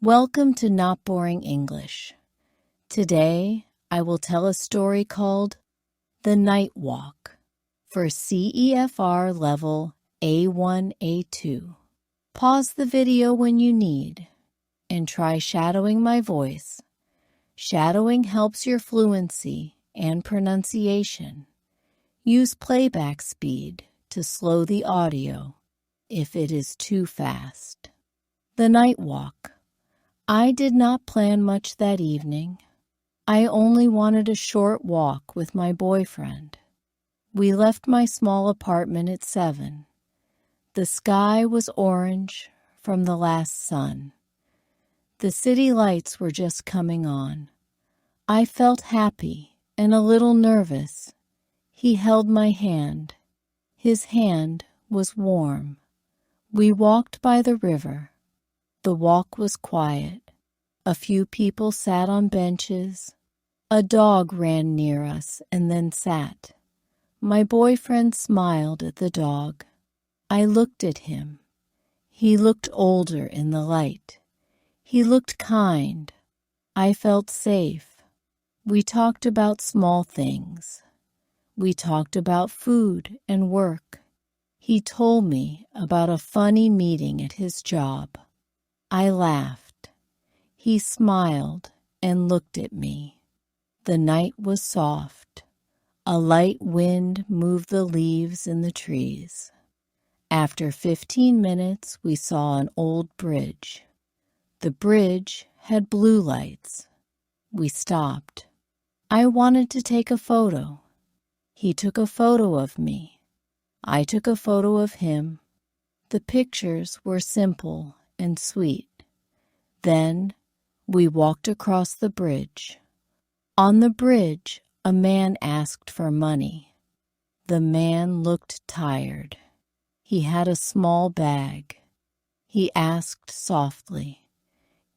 Welcome to Not Boring English. Today, I will tell a story called The Night Walk for CEFR level A1, A2. Pause the video when you need and try shadowing my voice. Shadowing helps your fluency and pronunciation. Use playback speed to slow the audio if it is too fast. The Night Walk. I did not plan much that evening. I only wanted a short walk with my boyfriend. We left my small apartment at 7. The sky was orange from the last sun. The city lights were just coming on. I felt happy and a little nervous. He held my hand. His hand was warm. We walked by the river. The walk was quiet. A few people sat on benches. A dog ran near us and then sat. My boyfriend smiled at the dog. I looked at him. He looked older in the light. He looked kind. I felt safe. We talked about small things. We talked about food and work. He told me about a funny meeting at his job. I laughed. He smiled and looked at me. The night was soft. A light wind moved the leaves in the trees. After 15 minutes, we saw an old bridge. The bridge had blue lights. We stopped. I wanted to take a photo. He took a photo of me. I took a photo of him. The pictures were simple and sweet. Then we walked across the bridge. On the bridge, a man asked for money. The man looked tired. He had a small bag. He asked softly,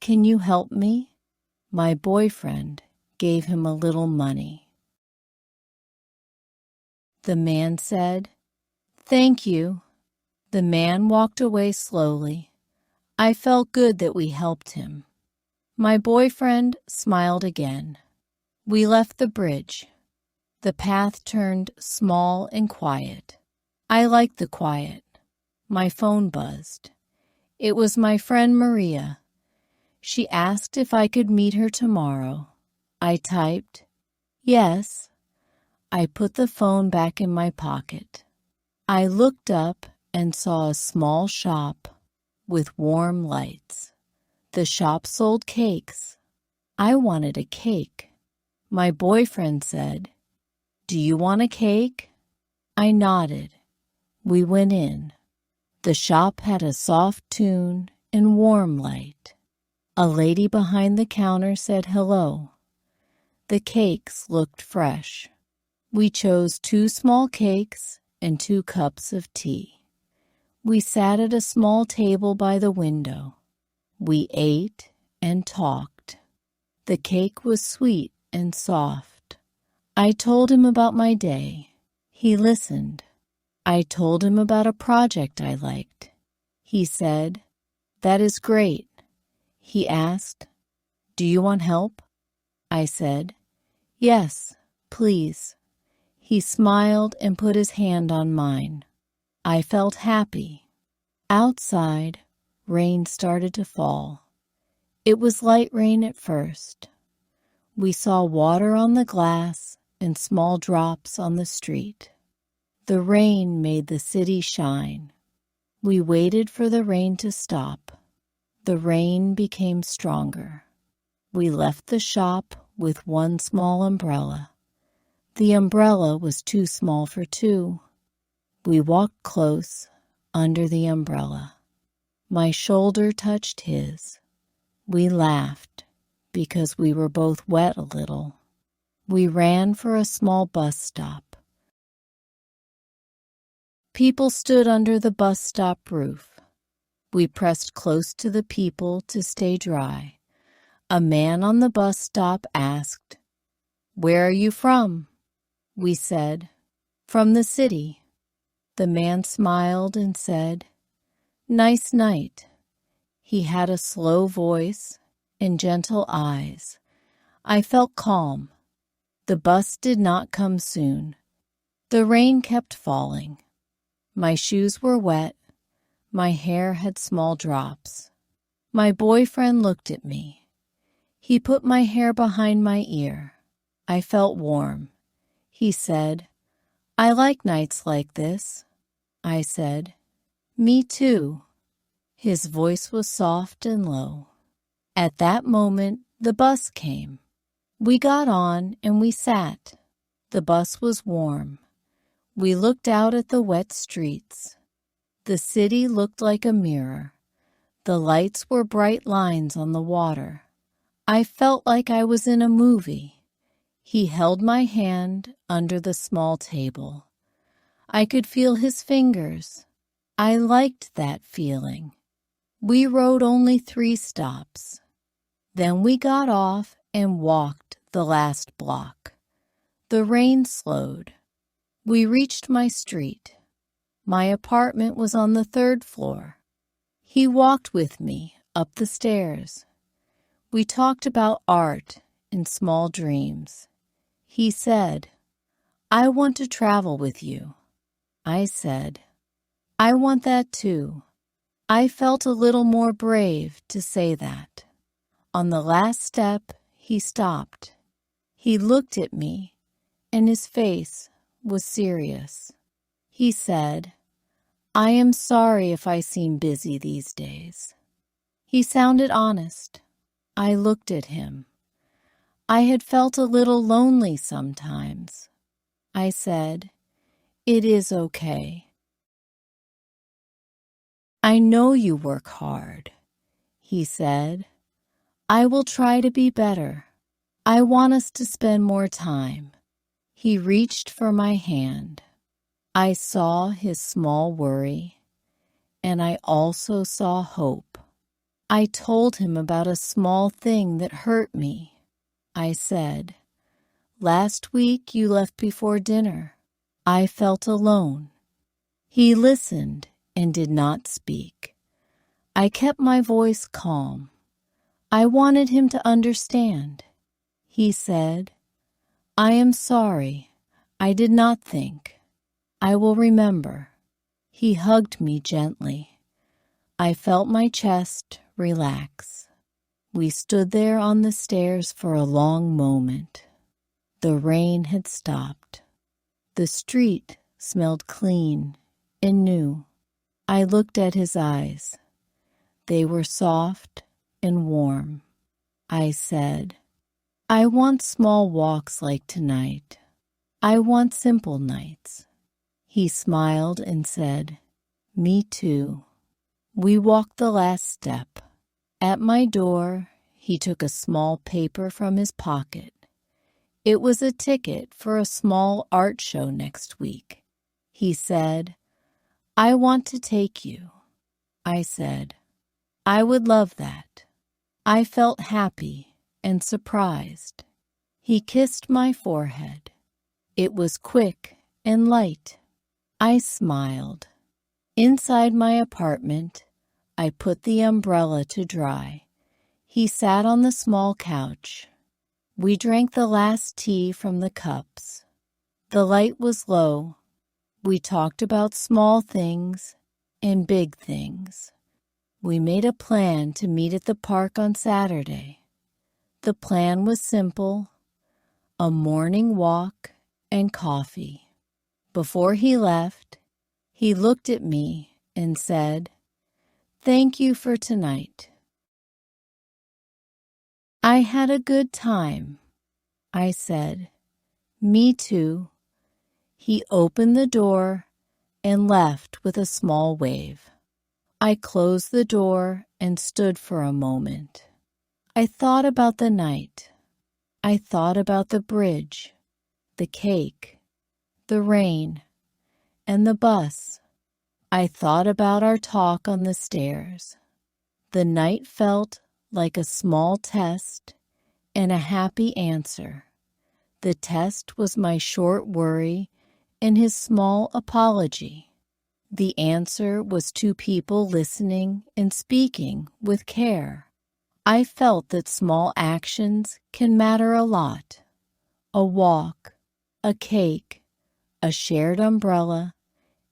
"Can you help me?" My boyfriend gave him a little money. The man said, "Thank you." The man walked away slowly. I felt good that we helped him. My boyfriend smiled again. We left the bridge. The path turned small and quiet. I liked the quiet. My phone buzzed. It was my friend Maria. She asked if I could meet her tomorrow. I typed, "Yes." I put the phone back in my pocket. I looked up and saw a small shop with warm lights. The shop sold cakes. I wanted a cake. My boyfriend said, "Do you want a cake?" I nodded. We went in. The shop had a soft tune and warm light. A lady behind the counter said hello. The cakes looked fresh. We chose 2 small cakes and 2 cups of tea. We sat at a small table by the window. We ate and talked. The cake was sweet and soft. I told him about my day. He listened. I told him about a project I liked. He said, "That is great." He asked, "Do you want help?" I said, "Yes, please." He smiled and put his hand on mine. I felt happy. Outside, rain started to fall. It was light rain at first. We saw water on the glass and small drops on the street. The rain made the city shine. We waited for the rain to stop. The rain became stronger. We left the shop with 1 small umbrella. The umbrella was too small for 2. We walked close under the umbrella. My shoulder touched his. We laughed because we were both wet a little. We ran for a small bus stop. People stood under the bus stop roof. We pressed close to the people to stay dry. A man on the bus stop asked, "Where are you from?" We said, "From the city." The man smiled and said, "Nice night." He had a slow voice and gentle eyes. I felt calm. The bus did not come soon. The rain kept falling. My shoes were wet. My hair had small drops. My boyfriend looked at me. He put my hair behind my ear. I felt warm. He said, "I like nights like this." I said, "Me too." His voice was soft and low. At that moment, the bus came. We got on and we sat. The bus was warm. We looked out at the wet streets. The city looked like a mirror. The lights were bright lines on the water. I felt like I was in a movie. He held my hand under the small table. I could feel his fingers. I liked that feeling. We rode only 3 stops. Then we got off and walked the last block. The rain slowed. We reached my street. My apartment was on the 3rd floor. He walked with me up the stairs. We talked about art and small dreams. He said, "I want to travel with you." I said, "I want that too." I felt a little more brave to say that. On the last step, he stopped. He looked at me, and his face was serious. He said, "I am sorry if I seem busy these days." He sounded honest. I looked at him. I had felt a little lonely sometimes. I said, "It is okay." "I know you work hard," he said. "I will try to be better. I want us to spend more time." He reached for my hand. I saw his small worry, and I also saw hope. I told him about a small thing that hurt me. I said, "Last week you left before dinner. I felt alone." He listened and did not speak. I kept my voice calm. I wanted him to understand. He said, "I am sorry. I did not think. I will remember." He hugged me gently. I felt my chest relax. We stood there on the stairs for a long moment. The rain had stopped. The street smelled clean and new. I looked at his eyes. They were soft and warm. I said, "I want small walks like tonight. I want simple nights." He smiled and said, "Me too." We walked the last step. At my door, he took a small paper from his pocket. It was a ticket for a small art show next week. He said, "I want to take you." I said, "I would love that." I felt happy and surprised. He kissed my forehead. It was quick and light. I smiled. Inside my apartment, I put the umbrella to dry. He sat on the small couch. We drank the last tea from the cups. The light was low. We talked about small things and big things. We made a plan to meet at the park on Saturday. The plan was simple: a morning walk and coffee. Before he left, he looked at me and said, "Thank you for tonight." "I had a good time." I said, "Me too." He opened the door and left with a small wave. I closed the door and stood for a moment. I thought about the night. I thought about the bridge, the cake, the rain, and the bus. I thought about our talk on the stairs. The night felt like a small test and a happy answer. The test was my short worry and his small apology. The answer was two people listening and speaking with care. I felt that small actions can matter a lot. A walk, a cake, a shared umbrella,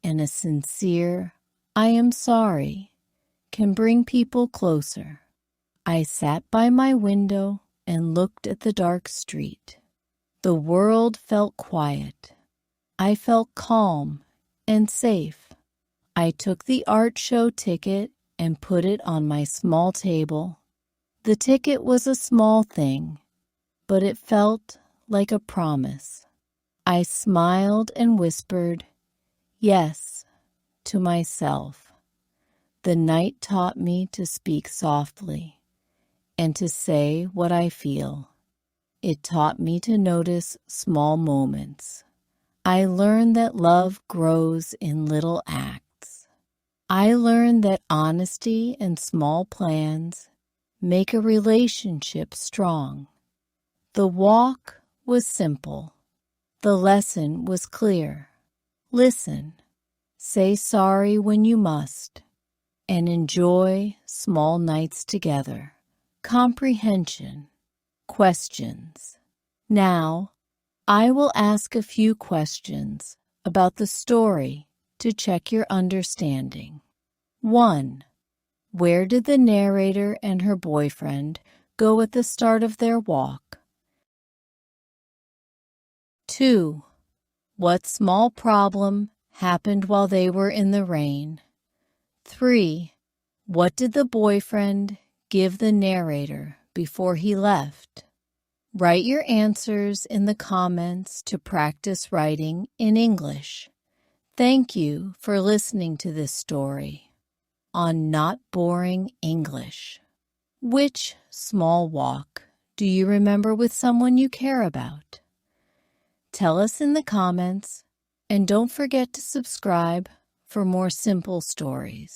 and a sincere, "I am sorry," can bring people closer. I sat by my window and looked at the dark street. The world felt quiet. I felt calm and safe. I took the art show ticket and put it on my small table. The ticket was a small thing, but it felt like a promise. I smiled and whispered, "Yes," to myself. The night taught me to speak softly and to say what I feel. It taught me to notice small moments. I learned that love grows in little acts. I learned that honesty and small plans make a relationship strong. The walk was simple. The lesson was clear. Listen, say sorry when you must, and enjoy small nights together. Comprehension. Questions. Now, I will ask a few questions about the story to check your understanding. 1. Where did the narrator and her boyfriend go at the start of their walk? 2. What small problem happened while they were in the rain? 3. What did the boyfriend give the narrator before he left? Write your answers in the comments to practice writing in English. Thank you for listening to this story on Not Boring English. Which small walk do you remember with someone you care about? Tell us in the comments, and don't forget to subscribe for more simple stories.